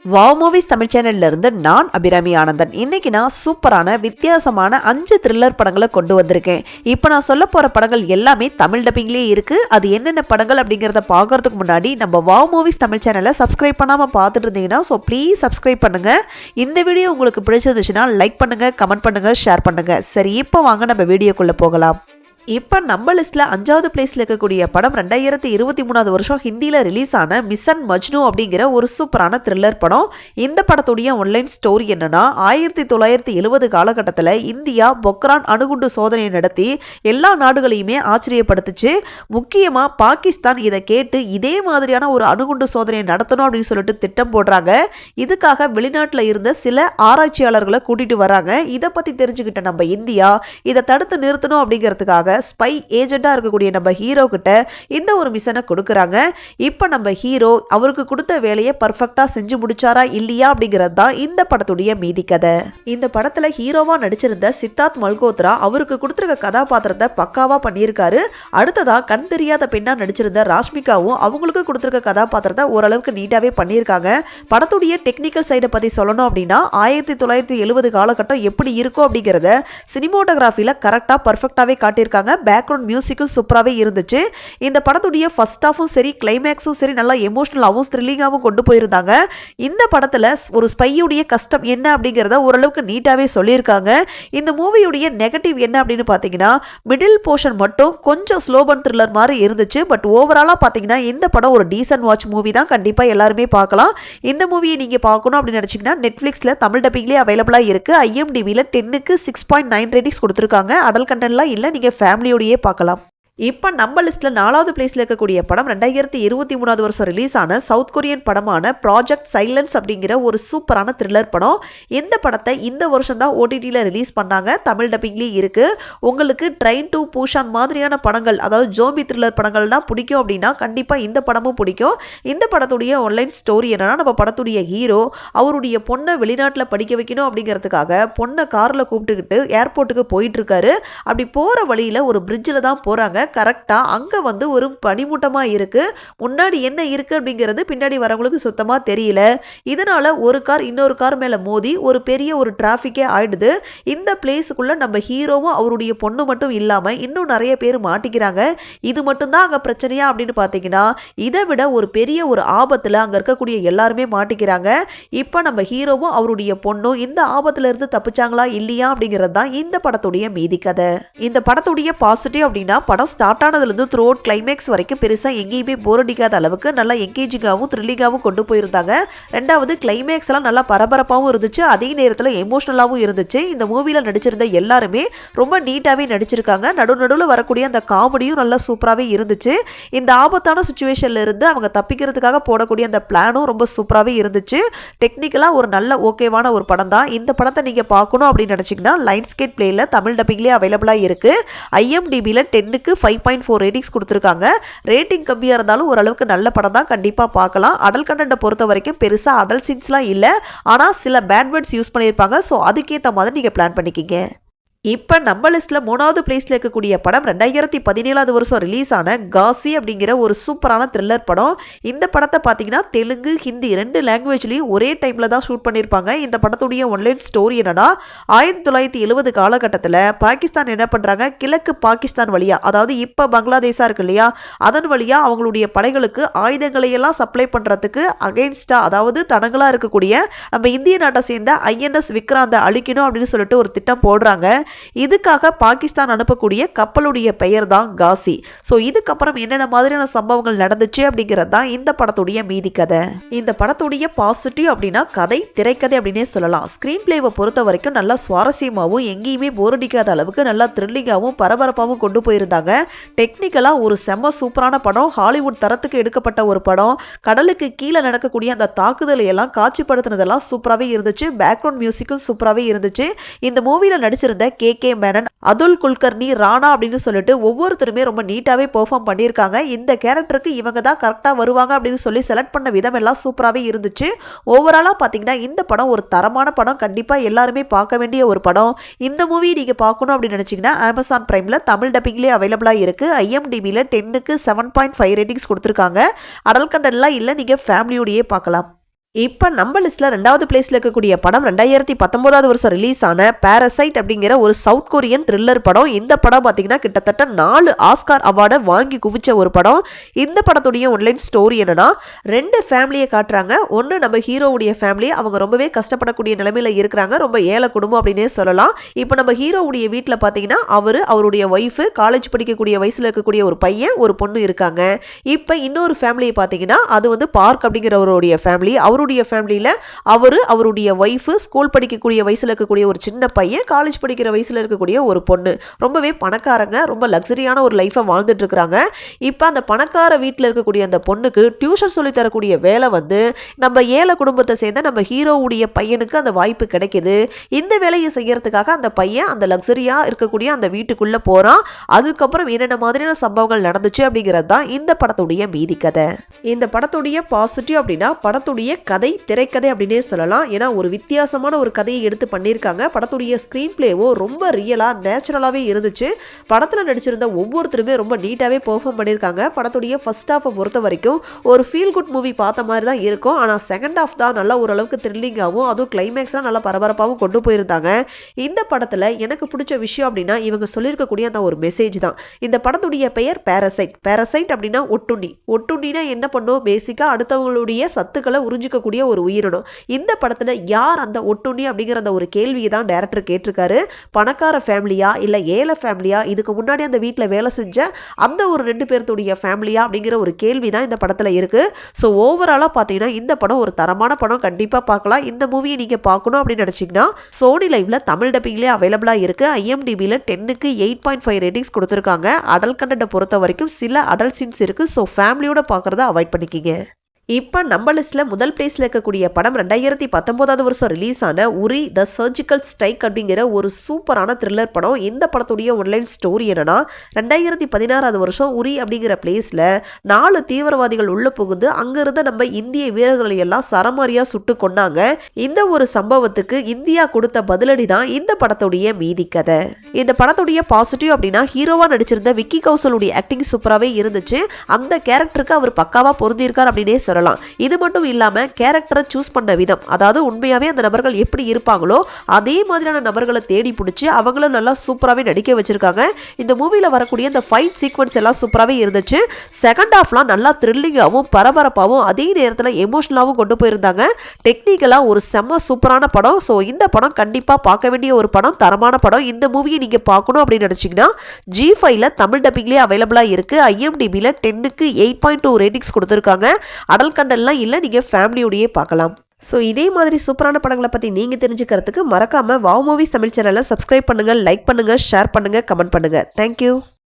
Wow movies Tamil சேனல்ல இருந்து நான் அபிராமி ஆனந்தன். இன்னைக்கு நான் சூப்பரான வித்தியாசமான 5 த்ரில்லர் படங்களை கொண்டு வந்திருக்கேன். இப்போ நான் சொல்ல போற படங்கள் எல்லாமே தமிழ் டப்பிங்லேயே இருக்கு. அது என்னென்ன படங்கள் அப்படிங்கிறத பார்க்கறதுக்கு முன்னாடி நம்ம வாவ் மூவிஸ் தமிழ் சேனலை சப்ஸ்கிரைப் பண்ணாம பார்த்துட்டு இருந்தீங்கன்னா ப்ளீஸ் சப்ஸ்கிரைப் பண்ணுங்க. இந்த வீடியோ உங்களுக்கு பிடிச்சிருந்துச்சுன்னா லைக் பண்ணுங்க, கமெண்ட் பண்ணுங்க, ஷேர் பண்ணுங்க. சரி, இப்போ வாங்க நம்ம வீடியோக்குள்ள போகலாம். இப்போ நம்ம லிஸ்ட்டில் 5வது பிளேஸில் இருக்கக்கூடிய படம் 2023 வருஷம் ஹிந்தியில் ரிலீஸ் ஆன மிஷன் மஜ்னு அப்படிங்கிற ஒரு சூப்பரான த்ரில்லர் படம். இந்த படத்துடைய ஒன்லைன் ஸ்டோரி என்னன்னா, 1970 காலகட்டத்தில் இந்தியா பொக்ரான் அணுகுண்டு சோதனையை நடத்தி எல்லா நாடுகளையுமே ஆச்சரியப்படுத்துச்சு. முக்கியமாக பாகிஸ்தான் இதை கேட்டு இதே மாதிரியான ஒரு அணுகுண்டு சோதனையை நடத்தணும் அப்படின்னு சொல்லிட்டு திட்டம் போடுறாங்க. இதுக்காக வெளிநாட்டில் இருந்த சில ஆராய்ச்சியாளர்களை கூட்டிட்டு வராங்க. இதை பற்றி தெரிஞ்சுக்கிட்ட நம்ம இந்தியா இதை தடுத்து நிறுத்தணும் அப்படிங்கிறதுக்காக ஸ்பை ஏஜெண்டா இருக்கக்கூடிய நம்ம ஹீரோ கிட்ட இந்த ஒரு மிஷனை கொடுக்கறாங்க. இப்போ நம்ம ஹீரோ அவருக்கு கொடுத்த வேலையை பர்ஃபெக்டா செஞ்சு முடிச்சாரா இல்லையா அப்படிங்கிறது தான் இந்த படத்துடைய மீதி கதை. இந்த படத்துல ஹீரோவா நடிச்சிருந்த சித்தார்த் மல்கோத்ரா அவருக்கு கொடுத்திருக்க கதாபாத்திரத்தை பக்காவா பண்ணியிருக்காரு. அடுத்ததா கண் தெரியாத பெண்ணா நடிச்சிருந்த ராஷ்மிகாவும் அவங்களுக்கு கொடுத்திருக்க கதாபாத்திரத்தை ஓரளவுக்கு நீட்டாவே பண்ணியிருக்காங்க. படத்துடைய டெக்னிக்கல் சைடை பத்தி சொல்லணும் அப்படின்னா, 1970 காலகட்டம் எப்படி இருக்கும் அப்படிங்கிறத சினிமோட்டோகிராஃபில கரெக்டா பர்ஃபெக்டாவே காட்டியிருக்காங்க. பேக்ரவுண்ட் மியூசிக்கும் சூப்பராகவே இருந்துச்சு. இந்த படத்துடைய ஃபர்ஸ்ட் ஹாஃபும் சரி, கிளைமேக்ஸும் சரி, நல்லா எமோஷனலாகவும் த்ரில்லிங்காகவும் கொண்டு போயிருந்தாங்க. இந்த படத்தில் ஒரு ஸ்பையுடைய கஷ்டம் என்ன அப்படிங்கிறத ஓரளவுக்கு நீட்டாகவே சொல்லியிருக்காங்க. இந்த மூவியுடைய நெகட்டிவ் என்ன அப்படின்னு பார்த்தீங்கன்னா, மிடில் போர்ஷன் மட்டும் கொஞ்சம் ஸ்லோபன் த்ரில்லர் மாதிரி இருந்துச்சு. பட் ஓவராலாக பார்த்தீங்கன்னா இந்த படம் ஒரு டீசன்ட் வாட்ச் மூவி தான். கண்டிப்பாக எல்லாருமே பார்க்கலாம். இந்த மூவியை நீங்கள் பார்க்கணும் அப்படின்னு நினச்சிங்கன்னா நெட்ஃப்ளிக்ஸில் தமிழ் டப்பிங்லேயே அவைலபிளாக இருக்குது. IMDbல 10க்கு 6.9 ரேட்டிங்ஸ் கொடுத்துருக்காங்க. அடல் கண்டென்ட்லாம் இல்லை, நீங்கள் ஃபேமிலியோடையே பார்க்கலாம். இப்போ நம்ம லிஸ்ட்டில் 4வது பிளேஸில் இருக்கக்கூடிய படம் 2023 வருஷம் ரிலீஸ் ஆன சவுத் கொரியன் படமான ப்ராஜெக்ட் சைலன்ஸ் அப்படிங்கிற ஒரு சூப்பரான த்ரில்லர் படம். இந்த படத்தை இந்த வருஷம் தான் OTTயில் ரிலீஸ் பண்ணாங்க. தமிழ் டப்பிங்லேயே இருக்குது. உங்களுக்கு ட்ரெயின் டு பூஷான் மாதிரியான படங்கள், அதாவது ஜோம்பி த்ரில்லர் படங்கள்லாம் பிடிக்கும் அப்படின்னா கண்டிப்பாக இந்த படமும் பிடிக்கும். இந்த படத்துடைய ஒன்லைன் ஸ்டோரி என்னன்னா, நம்ம படத்துடைய ஹீரோ அவருடைய பொண்ணை வெளிநாட்டில் படிக்க வைக்கணும் அப்படிங்கிறதுக்காக பொண்ணை காரில் கூப்பிட்டுக்கிட்டு ஏர்போர்ட்டுக்கு போயிட்டுருக்காரு. அப்படி போகிற வழியில் ஒரு பிரிட்ஜில் தான் போகிறாங்க. கரெக்டாக அங்கே வந்து ஒரு பனிமூட்டமாக இருக்குது. முன்னாடி என்ன இருக்குது அப்படிங்கிறது பின்னாடி வரவங்களுக்கு சுத்தமாக தெரியல. இதனால் ஒரு கார் இன்னொரு கார் மேலே மோதி ஒரு பெரிய ஒரு டிராஃபிக்கே ஆயிடுது. இந்த பிளேஸுக்குள்ளே நம்ம ஹீரோவும் அவருடைய பொண்ணு மட்டும் இல்லாமல் இன்னும் நிறைய பேர் மாட்டிக்கிறாங்க. இது மட்டும்தான் அங்கே பிரச்சனையா அப்படின்னு பார்த்தீங்கன்னா, இதை விட ஒரு பெரிய ஒரு ஆபத்தில் அங்கே இருக்கக்கூடிய எல்லாருமே மாட்டிக்கிறாங்க. இப்போ நம்ம ஹீரோவும் அவருடைய பொண்ணும் இந்த ஆபத்துல இருந்து தப்பிச்சாங்களா இல்லையா அப்படிங்கிறது தான் இந்த படத்துடைய மீதி கதை. இந்த படத்துடைய பாசிட்டிவ் அப்படின்னா, படம் ஸ்டார்ட் ஆனதுலேருந்து த்ரூ அவுட் கிளைமேக்ஸ் வரைக்கும் பெருசாக எங்கேயுமே போர் அடிக்காத அளவுக்கு நல்லா எங்கேஜிங்காகவும் த்ரில்லிங்காகவும் கொண்டு போயிருந்தாங்க. ரெண்டாவது, கிளைமேக்ஸ் எல்லாம் நல்லா பரபரப்பாகவும் இருந்துச்சு, அதே நேரத்தில் எமோஷனலாகவும் இருந்துச்சு. இந்த மூவியில் நடிச்சிருந்த எல்லாருமே ரொம்ப நீட்டாகவே நடிச்சிருக்காங்க. நடுவில் வரக்கூடிய அந்த காமெடியும் நல்லா சூப்பராகவே இருந்துச்சு. இந்த ஆபத்தான சுச்சுவேஷனில் இருந்து அவங்க தப்பிக்கிறதுக்காக போடக்கூடிய அந்த பிளானும் ரொம்ப சூப்பராகவே இருந்துச்சு. டெக்னிக்கலாக ஒரு நல்ல ஓகேவான ஒரு படம் தான். இந்த படத்தை நீங்கள் பார்க்கணும் அப்படின்னு நினச்சிங்கன்னா லைன்ஸ்கேட் பிளேயில் தமிழ் டப்பிங்லேயே அவைலபிளாக இருக்குது. IMDbல 10க்கு 5.4 ரேட்டிங்ஸ் கொடுத்துருக்காங்க. ரேட்டிங் கம்மியாக இருந்தாலும் ஓரளவுக்கு நல்ல படம் தான், கண்டிப்பாக பார்க்கலாம். அடல் கண்டென்ட்டை பொறுத்த வரைக்கும் பெருசாக அடல் சீன்ஸ்லாம் இல்லை, ஆனால் சில பேட் வேர்ட்ஸ் யூஸ் பண்ணியிருப்பாங்க. ஸோ அதுக்கேற்ற மாதிரி நீங்கள் பிளான் பண்ணிக்கிங்க. இப்போ நம்ம லிஸ்ட்டில் 3வது பிளேஸில் இருக்கக்கூடிய படம் 2017 வருஷம் ரிலீஸ் ஆன காசி அப்படிங்கிற ஒரு சூப்பரான த்ரில்லர் படம். இந்த படத்தை பார்த்தீங்கன்னா தெலுங்கு, ஹிந்தி 2 லாங்குவேஜ்லேயும் ஒரே டைமில் தான் ஷூட் பண்ணியிருப்பாங்க. இந்த படத்துடைய ஒன்லைன் ஸ்டோரி என்னன்னா, 1970 காலகட்டத்தில் பாகிஸ்தான் என்ன பண்ணுறாங்க, கிழக்கு பாகிஸ்தான் வழியாக, அதாவது இப்போ பங்களாதேஷாக இருக்கு இல்லையா, அதன் வழியாக அவங்களுடைய படைகளுக்கு ஆயுதங்களையெல்லாம் சப்ளை பண்ணுறதுக்கு அகெயின்ஸ்டாக, அதாவது தடங்களாக இருக்கக்கூடிய நம்ம இந்திய நாட்டை சேர்ந்த INS விக்ராந்தை அழிக்கணும் அப்படின்னு சொல்லிட்டு ஒரு திட்டம் போடுறாங்க. இதுக்காக பாகிஸ்தான் அனுப்பக்கூடிய கப்பலுடைய பெயர் தான் காசி. ஸோ இதுக்கப்புறம் என்னென்ன மாதிரியான சம்பவங்கள் நடந்துச்சு அப்படிங்கிறது தான் இந்த படத்துடைய மீதி கதை. இந்த படத்துடைய பாசிட்டிவ் அப்படின்னா கதை, திரைக்கதை அப்படின்னே சொல்லலாம். ஸ்க்ரீன் பிளேவை பொறுத்த வரைக்கும் நல்லா சுவாரஸ்யமாகவும் எங்கேயுமே போர் அடிக்காத அளவுக்கு நல்லா த்ரில்லிங்காகவும் பரபரப்பாகவும் கொண்டு போயிருந்தாங்க. டெக்னிக்கலாக ஒரு செம்ம சூப்பரான படம். ஹாலிவுட் தரத்துக்கு எடுக்கப்பட்ட ஒரு படம். கடலுக்கு கீழே நடக்கக்கூடிய அந்த தாக்குதலை எல்லாம் காட்சிப்படுத்தினதெல்லாம் சூப்பராகவே இருந்துச்சு. பேக்ரவுண்ட் மியூசிக்கும் சூப்பராகவே இருந்துச்சு. இந்த மூவியில் நடிச்சிருந்த KK மேனன், அதுல் குல்கர்னி, ராணா அப்படின்னு சொல்லிட்டு ஒவ்வொருத்தருமே ரொம்ப நீட்டாகவே பெர்ஃபார்ம் பண்ணியிருக்காங்க. இந்த கேரக்டருக்கு இவங்க தான் கரெக்டாக வருவாங்க அப்படின்னு சொல்லி செலக்ட் பண்ண விதம் எல்லாம் சூப்பராகவே இருந்துச்சு. ஓவராலாக பார்த்தீங்கன்னா இந்த படம் ஒரு தரமான படம், கண்டிப்பாக எல்லாருமே பார்க்க வேண்டிய ஒரு படம். இந்த மூவி நீங்கள் பார்க்கணும் அப்படின்னு நினச்சிங்கன்னா Amazon Primeல தமிழ் டப்பிங்லேயே அவைலபிளாக இருக்குது. IMDbல 10க்கு 7.5 ரேட்டிங்ஸ் கொடுத்துருக்காங்க. அடல் கண்டென்ட்லாம் இல்லை, நீங்கள் ஃபேமிலியோடையே பார்க்கலாம். இப்போ நம்ம லிஸ்ட்ல 2வது பிளேஸ்ல இருக்கக்கூடிய படம் 2019 வருஷம் ரிலீஸ் ஆன பாரசைட் அப்படிங்கிற ஒரு சவுத் கொரியன் த்ரில்லர் படம். இந்த படம் பார்த்தீங்கன்னா கிட்டத்தட்ட 4 ஆஸ்கார் அவார்டை வாங்கி குவிச்ச ஒரு படம். இந்த படத்துடைய ஒன்லைன் ஸ்டோரி என்னன்னா, 2 ஃபேமிலியை காட்டுறாங்க. ஒன்று நம்ம ஹீரோவுடைய ஃபேமிலி, அவங்க ரொம்பவே கஷ்டப்படக்கூடிய நிலைமையில இருக்கிறாங்க, ரொம்ப ஏழை குடும்பம் அப்படின்னே சொல்லலாம். இப்போ நம்ம ஹீரோவுடைய வீட்டில் பார்த்தீங்கன்னா அவருடைய ஒய்ஃபு, காலேஜ் படிக்கக்கூடிய வயசில் இருக்கக்கூடிய ஒரு பையன், ஒரு பொண்ணு இருக்காங்க. இப்போ இன்னொரு ஃபேமிலியை பார்த்தீங்கன்னா அது வந்து பார்க் அப்படிங்கிறவருடைய ஃபேமிலி. அவருடைய ஃபேமிலியில் அவருடைய ஒய்ஃபு, ஸ்கூல் படிக்கக்கூடிய வயசில் இருக்கக்கூடிய ஒரு சின்ன பையன், காலேஜ் படிக்கிற வயசில் இருக்கக்கூடிய ஒரு பொண்ணு. ரொம்பவே பணக்காரங்க, ரொம்ப லக்ஸரியான ஒரு லைஃப்பை வாழ்ந்துட்டு இருக்கிறாங்க. இப்போ அந்த பணக்கார வீட்டில் இருக்கக்கூடிய அந்த பொண்ணுக்கு டியூஷன் சொல்லி தரக்கூடிய வேலை வந்து நம்ம ஏழை குடும்பத்தை சேர்ந்த நம்ம ஹீரோவுடைய பையனுக்கு அந்த வாய்ப்பு கிடைக்குது. இந்த வேலையை செய்யறதுக்காக அந்த பையன் அந்த லக்ஸரியாக இருக்கக்கூடிய அந்த வீட்டுக்குள்ளே போகிறான். அதுக்கப்புறம் என்னென்ன மாதிரியான சம்பவங்கள் நடந்துச்சு அப்படிங்கிறது தான் இந்த படத்துடைய மீதி கதை. இந்த படத்துடைய பாசிட்டிவ் அப்படின்னா படத்துடைய கதை, திரைக்கதை அப்படின்னே சொல்லலாம். ஏன்னா ஒரு வித்தியாசமான ஒரு கதையை எடுத்து பண்ணியிருக்காங்க. படத்துடைய ஸ்க்ரீன் பிளேவோ ரொம்ப ரியலாக நேச்சுரலாகவே இருந்துச்சு. படத்தில் நடிச்சிருந்த ஒவ்வொருத்தருமே ரொம்ப நீட்டாகவே பெர்ஃபார்ம் பண்ணியிருக்காங்க. படத்துடைய ஃபர்ஸ்ட் ஹாஃபை பொறுத்த வரைக்கும் ஒரு ஃபீல் குட் மூவி பார்த்த மாதிரி தான் இருக்கும். ஆனால் செகண்ட் ஹாஃப் தான் நல்லா ஓரளவுக்கு த்ரில்லிங்காகவும் அதுவும் கிளைமேக்ஸ்லாம் நல்லா பரபரப்பாகவும் கொண்டு போயிருந்தாங்க. இந்த படத்தில் எனக்கு பிடிச்ச விஷயம் அப்படின்னா இவங்க சொல்லியிருக்கக்கூடிய அந்த ஒரு மெசேஜ் தான். இந்த படத்துடைய பெயர் பாரசைட். பாரசைட் அப்படின்னா ஒட்டுண்ணி. ஒட்டுண்ணினா என்ன பண்ணும், பேசிக்காக அடுத்தவங்களுடைய சத்துக்களை உறிஞ்சிக்கக்கூடிய ஒரு உயிரினம். இந்த படத்தில் யார் அந்த ஒட்டுண்ணி அப்படிங்கிற அந்த ஒரு கேள்வியை தான் டைரக்டர் கேட்டிருக்காரு. பணக்கார ஃபேமிலியா இல்லை ஏழை ஃபேமிலியா, இதுக்கு முன்னாடி அந்த வீட்டில் வேலை செஞ்ச அந்த ஒரு 2 பேர்த்துடைய ஃபேமிலியா அப்படிங்கிற ஒரு கேள்வி தான் இந்த படத்தில் இருக்குது. ஸோ ஓவராலாக பார்த்தீங்கன்னா இந்த படம் ஒரு தரமான படம், கண்டிப்பாக பார்க்கலாம். இந்த மூவியை நீங்கள் பார்க்கணும் அப்படின்னு நினச்சிங்கன்னா சோனி லைவ்ல தமிழ் டப்பிங்லேயே அவைலபிளாக இருக்குது. IMDbல 10க்கு 8.5 ரேட்டிங்ஸ் கொடுத்துருக்காங்க. அடல்ட் கண்டென்ட்டை பொறுத்த வரைக்கும் சில அடல்ட் சீன்ஸ் இருக்குது. ஸோ ஃபேமிலியோட பார்க்குறத அவாய்ட் பண்ணிக்கிங்க. இப்போ நம்ம லிஸ்ட்டில் முதல் பிளேஸில் இருக்கக்கூடிய படம் 2019 வருஷம் ரிலீஸ் ஆன உரி த சர்ஜிக்கல் ஸ்ட்ரைக் அப்படிங்கிற ஒரு சூப்பரான த்ரில்லர் படம். இந்த படத்துடைய ஒன்லைன் ஸ்டோரி என்னன்னா, 2016 வருஷம் உரி அப்படிங்கிற பிளேஸில் 4 தீவிரவாதிகள் உள்ள புகுந்து அங்கிருந்த நம்ம இந்திய வீரர்களை எல்லாம் சரமாரியாக சுட்டு கொண்டாங்க. இந்த ஒரு சம்பவத்துக்கு இந்தியா கொடுத்த பதிலடி தான் இந்த படத்துடைய மீதி கதை. இந்த படத்துடைய பாசிட்டிவ் அப்படின்னா ஹீரோவாக நடிச்சிருந்த விக்கி கௌசலுடைய ஆக்டிங் சூப்பராகவே இருந்துச்சு. அந்த கேரக்டருக்கு அவர் பக்காவாக பொருந்திருக்கார் அப்படின்னே சொல்லலாம். இது மட்டும் இல்லாமல் கேரக்டரை சூஸ் பண்ண விதம், அதாவது உண்மையாகவே அந்த நபர்கள் எப்படி இருப்பாங்களோ அதே மாதிரியான நபர்களை தேடி பிடிச்சி அவங்கள நல்லா சூப்பராகவே நடிக்க வச்சிருக்காங்க. இந்த மூவியில் வரக்கூடிய இந்த ஃபைட் சீக்வன்ஸ் எல்லாம் சூப்பராகவே இருந்துச்சு. செகண்ட் ஹாஃப்லாம் நல்லா த்ரில்லிங்காகவும் பரபரப்பாகவும் அதே நேரத்தில் எமோஷனலாகவும் கொண்டு போயிருந்தாங்க. டெக்னிக்கலாக ஒரு செம்ம சூப்பரான படம். ஸோ இந்த படம் கண்டிப்பாக பார்க்க வேண்டிய ஒரு படம், தரமான படம். இந்த மூவியை நீங்கள் பார்க்கணும் அப்படின்னு நினச்சிங்கன்னா G5ல தமிழ் டப்பிங்லேயே அவைலபிளாக இருக்குது. IMDbல 10க்கு 8.2 ரேட்டிங்ஸ் கொடுத்துருக்காங்க. அடல்ட் கண்டென்ட்லாம் இல்லை, நீங்கள் ஃபேமிலியோடையே பார்க்கலாம். ஸோ இதே மாதிரி சூப்பரான படங்களை பற்றி நீங்கள் தெரிஞ்சுக்கிறதுக்கு மறக்காமல் வாவ் மூவிஸ் தமிழ் சேனலை சப்ஸ்கிரைப் பண்ணுங்கள், லைக் பண்ணுங்கள், ஷேர் பண்ணுங்கள், கமெண்ட் பண்ணுங்கள். தேங்க்யூ.